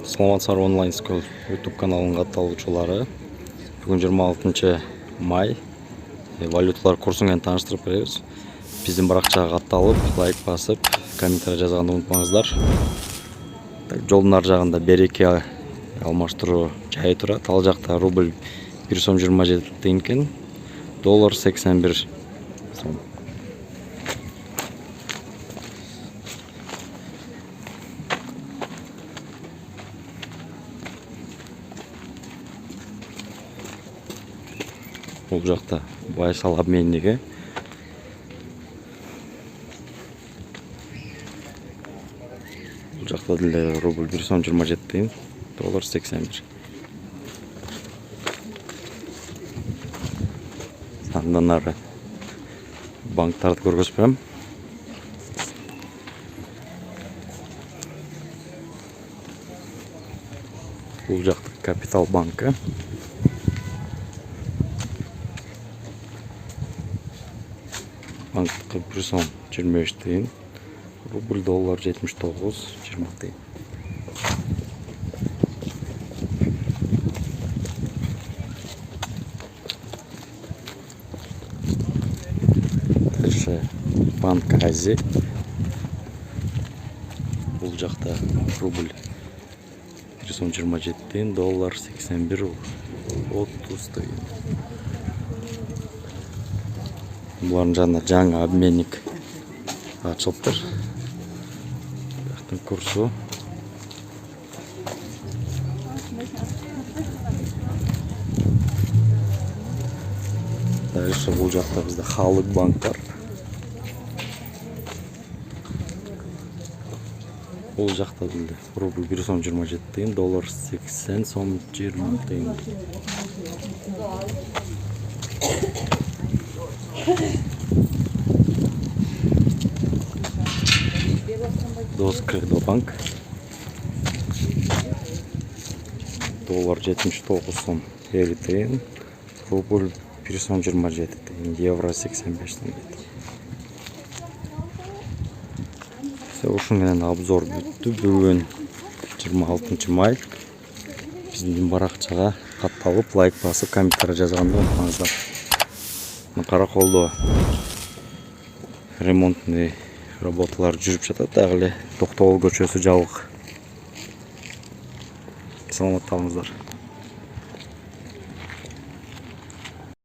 Саламатсыздар, онлайн скол YouTube каналының катталуучулары. Бүгүн 26 май. Валюталар курсун менен тааныштырып беребиз. Биздин баракчага катталып, лайк басып, комментарий жазганды унутпаңыздар. Жолдун ар жагында береке алмаштыруу жайы турат. Ал жакта рубль 1 сом 27 тыйын экен, доллар 81 сом. Бул жакта Байсал обменниги. Бул жакта деле рубль 1 сом 27 тыйын, доллар 81. Андан ары банктарды көргөзбөм. Бул жакта Капитал банкы. Банктыкы 1 сом 25 тыйын, рубль доллар 79 20 тыйын. Дальше банк Ази. Бул жакта рубль 1 сом 27 тыйын, доллар 81 30 тыйын. Булардын жанында жаңы обменник ачылыптыр. Бактын курсу дальше бул жакта бизде Халык банк бар. Бул жакта деле рубль 1 сом 27 тыйын, доллар 80 сом 20 тыйын. Доскредо банк. Доллар 79 сом 50 тыйын, рубль 1 сом 27 тыйын, евро 85 тыйын. Ушун менен обзор бүттү. Бүгүн 26 май. Биздин баракчага катталып, лайк басып, комментарий жазганды унутпаңыздар. Караколдо ремонтный работалар жүрүп жатат. Дагы эле Токтогул көчөсү жабык. Саламат калыңыздар.